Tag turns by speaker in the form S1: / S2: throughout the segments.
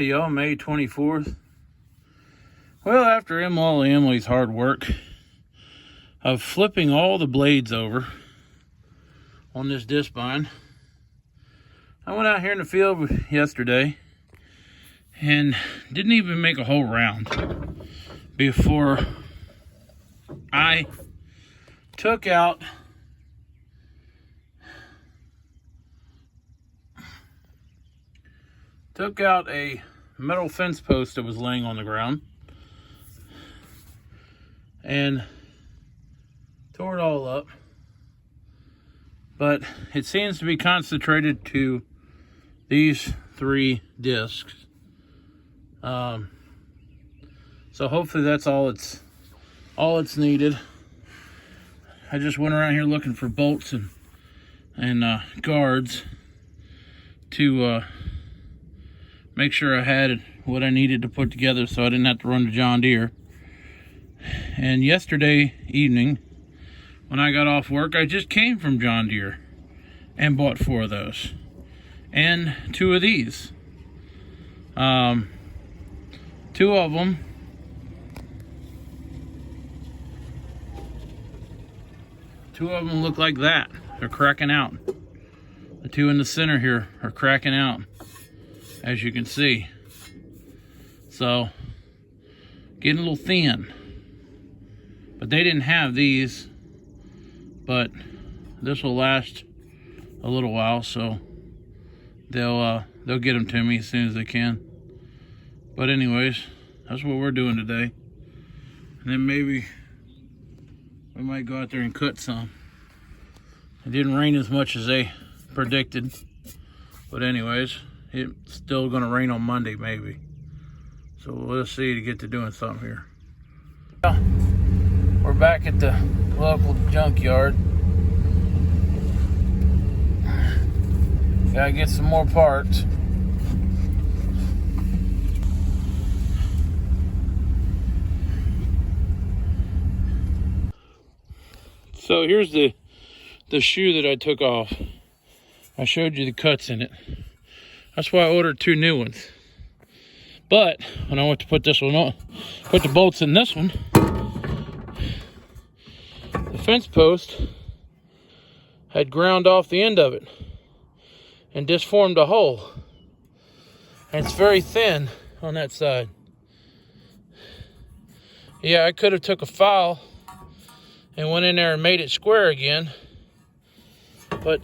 S1: Howdy y'all, May 24th. Well, after Emily's hard work of flipping all the blades over on this Discbine, I went out here in the field yesterday and didn't even make a whole round before I took out a metal fence post that was laying on the ground and tore it all up. But it seems to be concentrated to these 3 discs. So hopefully that's all it's needed. I just went around here looking for bolts and guards to make sure I had what I needed to put together so I didn't have to run to John Deere. And yesterday evening, when I got off work, I just came from John Deere and bought 4 of those and 2 of these. 2 of them look like that. They're cracking out. The 2 in the center here are cracking out, as you can see. So getting a little thin. But they didn't have these, but this will last a little while, so they'll get them to me as soon as they can. But anyways, that's what we're doing today. And then maybe we might go out there and cut some. It didn't rain as much as they predicted, but anyways, it's still gonna rain on Monday maybe. So we'll see to get to doing something here. We're back at the local junkyard. Gotta get some more parts. So here's the shoe that I took off. I showed you the cuts in it. That's why I ordered 2 new ones. But when I went to put this one on, put the bolts in this one, the fence post had ground off the end of it and just formed a hole. And it's very thin on that side. Yeah, I could have took a file and went in there and made it square again, but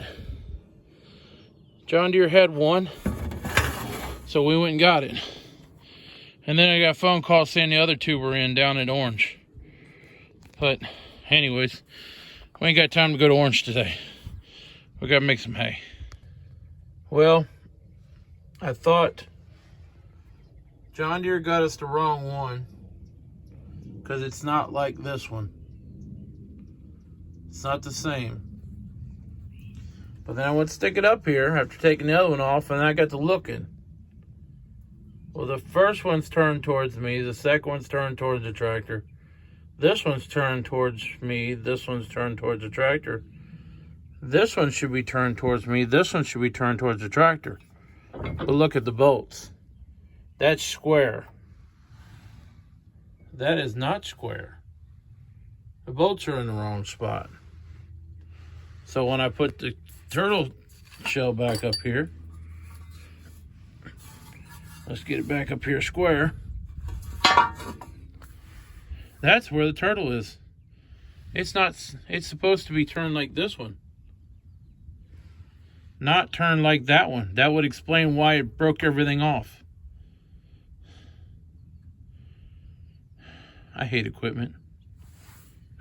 S1: John Deere had one, so we went and got it. And then I got a phone call saying the other 2 were in down at Orange. But anyways, we ain't got time to go to Orange today. We gotta make some hay. Well, I thought John Deere got us the wrong one because it's not like this one. It's not the same. But then I went to stick it up here after taking the other one off, and I got to looking. Well, the first one's turned towards me, the second one's turned towards the tractor. This one's turned towards me, this one's turned towards the tractor. This one should be turned towards me, this one should be turned towards the tractor. But look at the bolts. That's square. That is not square. The bolts are in the wrong spot. So when I put the turtle shell back up here, let's get it back up here square. That's where the turtle is. It's supposed to be turned like this one, not turned like that one. That would explain why it broke everything off. I hate equipment.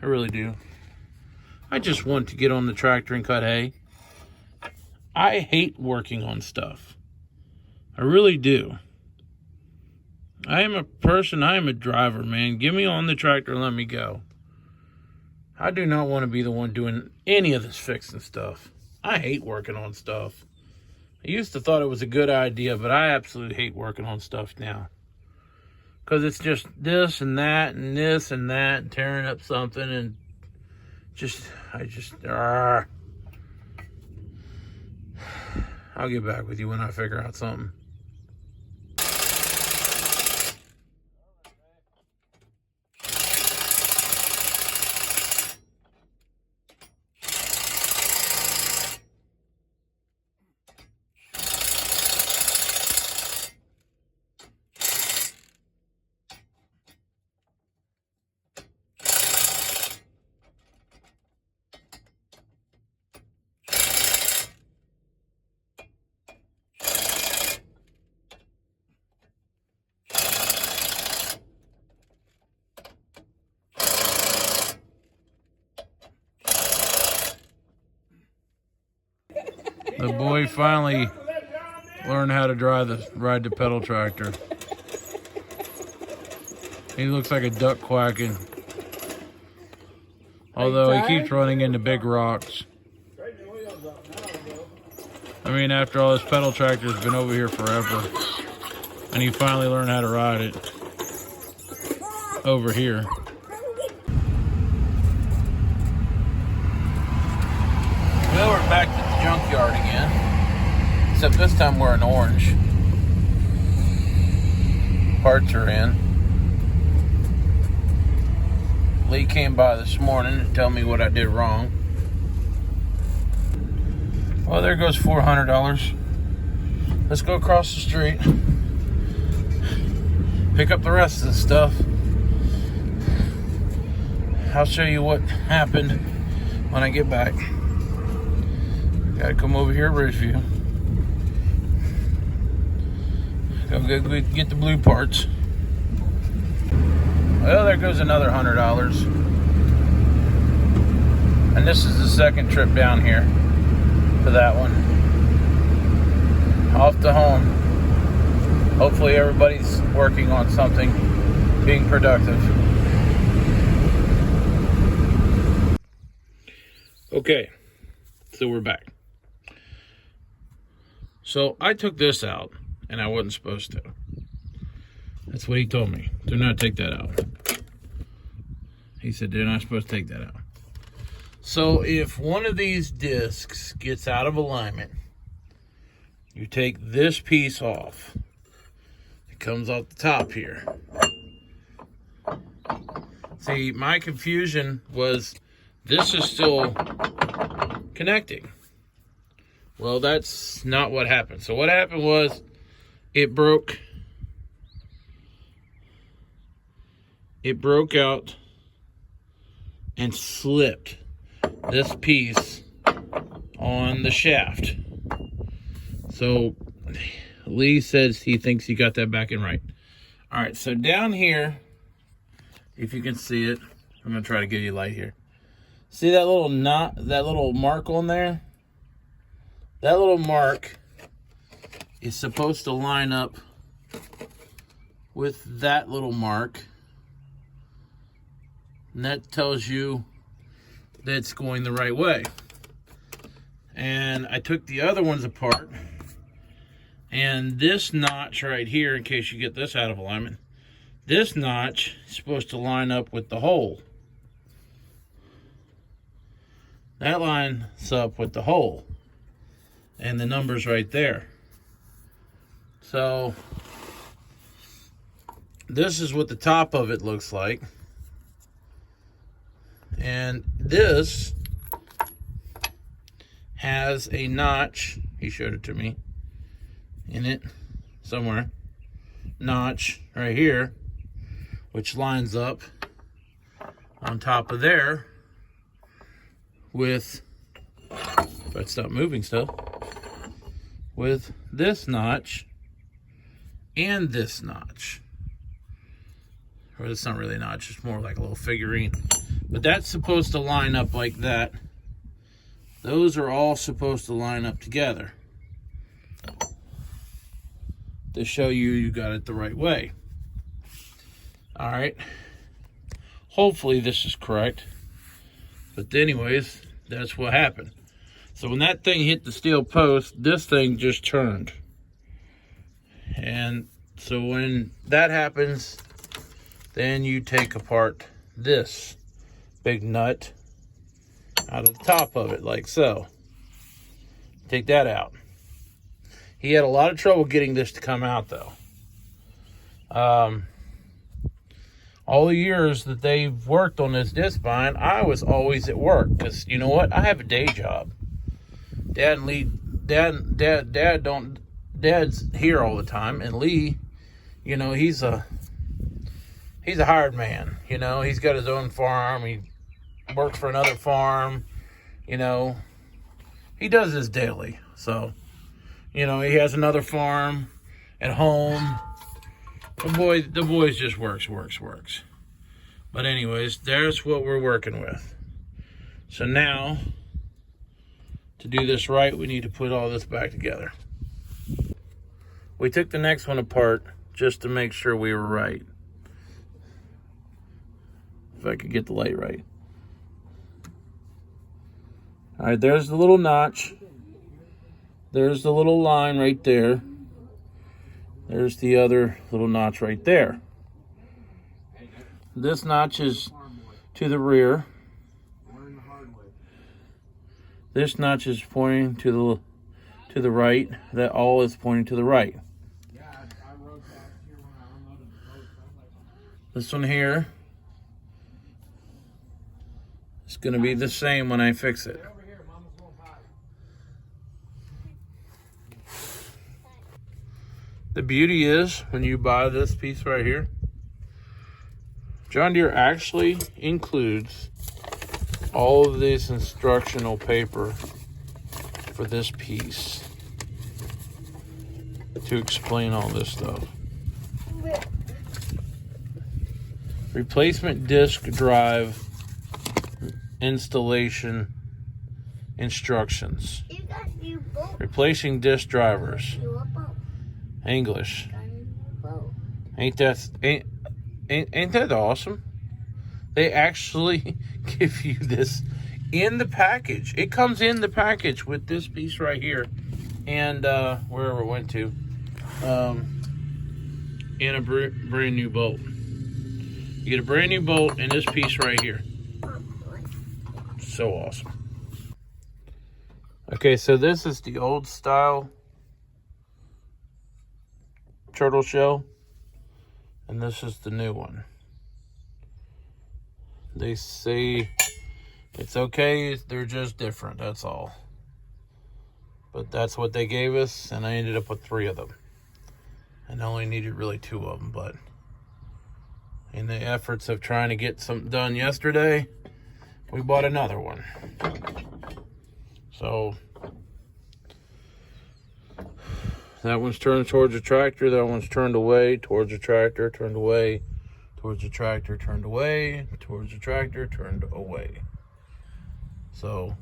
S1: I really do. I just want to get on the tractor and cut hay. I hate working on stuff. I really do. I am a person, I am a driver, man. Get me on the tractor and let me go. I do not want to be the one doing any of this fixing stuff. I hate working on stuff. I used to thought it was a good idea, but I absolutely hate working on stuff now. Because it's just this and that and this and that and tearing up something and I'll get back with you when I figure out something. The boy finally learned how to ride the pedal tractor. He looks like a duck quacking. Although he keeps running into big rocks. I mean, after all, this pedal tractor's been over here forever. And he finally learned how to ride it over here. Well, we're back to the junkyard again. Except this time we're in orange. Parts are in. Lee came by this morning to tell me what I did wrong. Well, there goes $400. Let's go across the street. Pick up the rest of the stuff. I'll show you what happened when I get back. Gotta come over here at Ridgeview. Go get the blue parts. Well, there goes another $100. And this is the second trip down here to that one. Off to home. Hopefully everybody's working on something, being productive. Okay, so we're back. So I took this out, and I wasn't supposed to. That's what he told me. Do not take that out. He said they're not supposed to take that out. So if one of these discs gets out of alignment, you take this piece off. It comes off the top here. See, my confusion was this is still connecting. Well, that's not what happened. So what happened was it broke. It broke out and slipped this piece on the shaft. So Lee says he thinks he got that back in right. All right, so down here, if you can see it, I'm gonna try to give you light here. See that little knot, that little mark on there? That little mark is supposed to line up with that little mark. And that tells you that it's going the right way. And I took the other ones apart. And this notch right here, in case you get this out of alignment, this notch is supposed to line up with the hole. That lines up with the hole. And the number's right there. So this is what the top of it looks like. And this has a notch, he showed it to me, in it somewhere, notch right here, which lines up on top of there with, if I stop moving stuff, with this notch and this notch. Or it's not really a notch, it's more like a little figurine. But that's supposed to line up like that. Those are all supposed to line up together to show you got it the right way. All right. Hopefully this is correct. But anyways, that's what happened. So when that thing hit the steel post, this thing just turned. And so when that happens, then you take apart this big nut out of the top of it, like so. Take that out. He had a lot of trouble getting this to come out, though. All the years that they've worked on this Discbine, I was always at work, because you know what? I have a day job. Dad's here all the time, and Lee, you know, he's a hired man. You know, he's got his own farm. He works for another farm. You know, he does this daily. So, you know, he has another farm at home. The boys just works. But anyways, there's what we're working with. So now, To do this right, we need to put all this back together. We took the next one apart just to make sure we were right. If I could get the light right. All right, there's the little notch. There's the little line right there. There's the other little notch right there. This notch is to the rear. This notch is pointing to the right. That all is pointing to the right. This one here is going to be the same when I fix it. The beauty is, when you buy this piece right here, John Deere actually includes all of this instructional paper for this piece to explain all this stuff. Replacement disc drive installation instructions. Replacing disc drivers. English. Ain't that awesome? They actually give you this in the package. It comes in the package with this piece right here, and wherever it went to, in a brand new bolt. You get a brand new bolt and this piece right here. So awesome. Okay, so this is the old style turtle shell, and this is the new one. They say it's okay, they're just different, that's all. But that's what they gave us, and I ended up with 3 of them. And I only needed really 2 of them, but in the efforts of trying to get something done yesterday, we bought another one. So that one's turned towards the tractor, that one's turned away, towards the tractor, turned away, towards the tractor, turned away, towards the tractor, turned away. So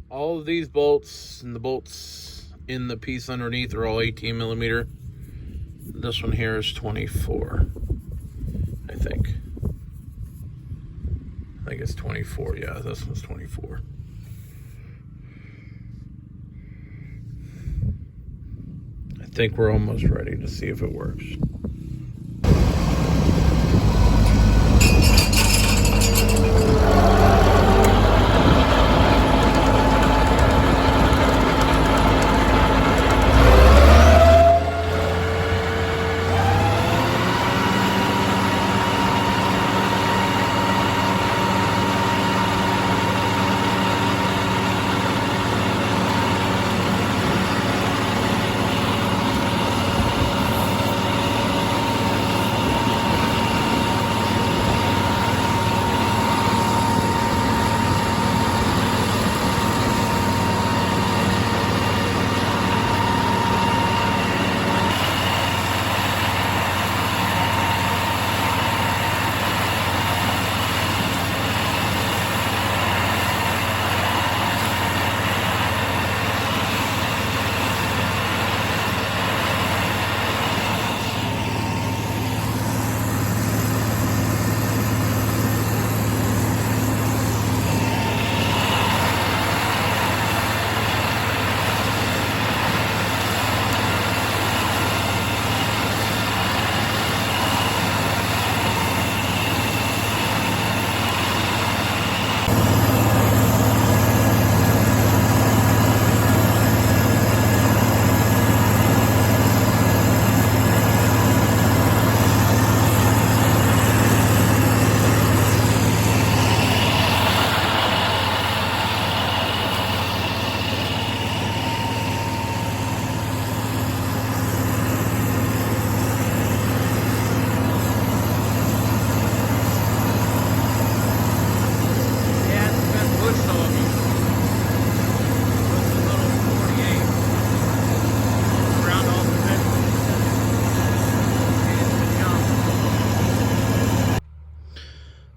S1: all of these bolts and the bolts in the piece underneath are all 18 millimeter. This one here is 24, I think. I think it's 24, yeah, this one's 24. I think we're almost ready to see if it works.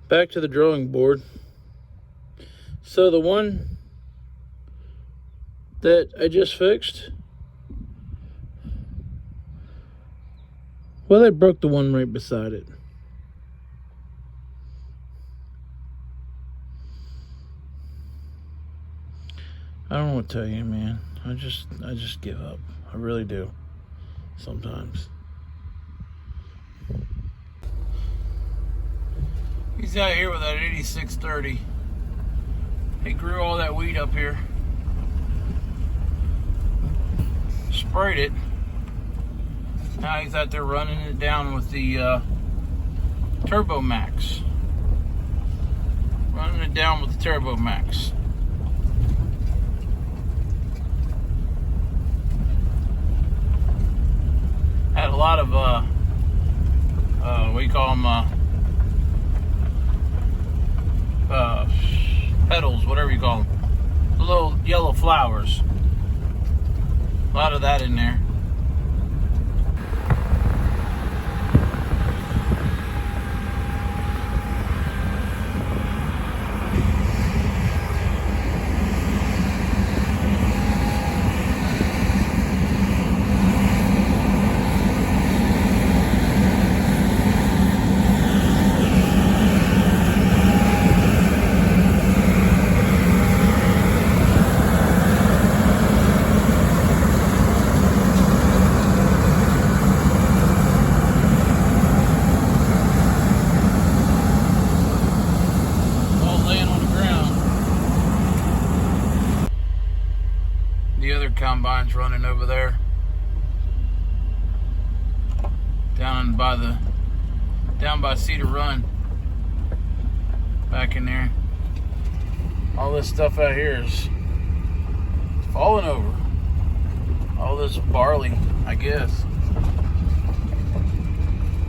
S1: Back to the drawing board. So the one that I just fixed, well, they broke the one right beside it. I don't know what to tell you, man. I just give up. I really do. Sometimes. He's out here with that 8630. He grew all that wheat up here. Sprayed it. Now he's out there running it down with the Turbo Max. Running it down with the Turbo Max. Had a lot of what do you call them, petals, whatever you call them, the little yellow flowers. A lot of that in there. The other combine's running over there, down by Cedar Run, back in there. All this stuff out here is falling over. All this barley, I guess.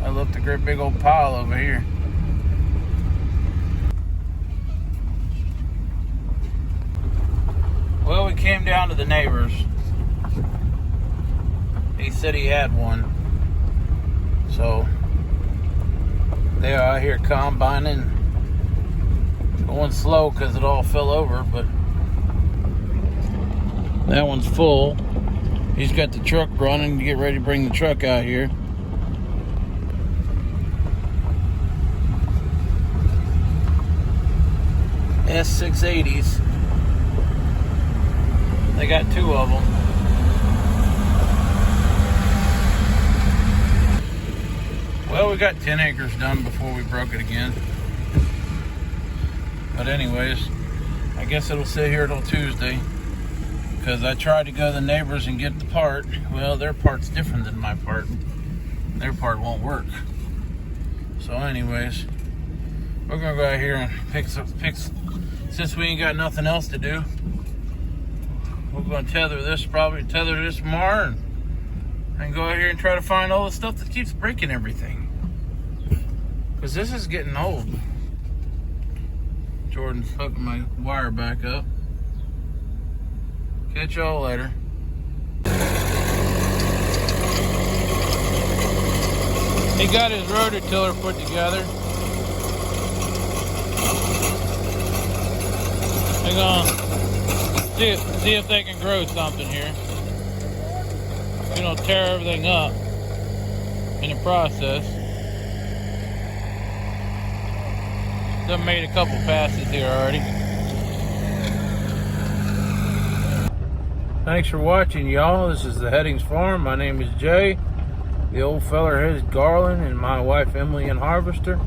S1: I left a great big old pile over here. Well, we came down to the neighbor's. He said he had one. So, they are out here combining. Going slow because it all fell over, but that one's full. He's got the truck running to get ready to bring the truck out here. S680s. They got two of them. Well, we got 10 acres done before we broke it again. But anyways, I guess it'll sit here till Tuesday. Because I tried to go to the neighbors and get the part. Well, their part's different than my part. Their part won't work. So anyways, we're going to go out here and pick, since we ain't got nothing else to do. We're going to tether this tomorrow and go out here and try to find all the stuff that keeps breaking everything. Because this is getting old. Jordan's hooking my wire back up. Catch y'all later. He got his rototiller put together. Hang on. See if they can grow something here. You know, tear everything up in the process. Done made a couple passes here already. Thanks for watching, y'all. This is the Headings Farm. My name is Jay. The old feller is Garland, and my wife Emily in Harvester,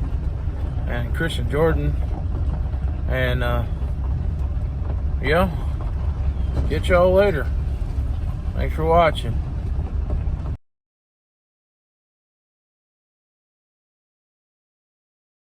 S1: and Chris and Jordan. And yeah. Get y'all later. Thanks for watching.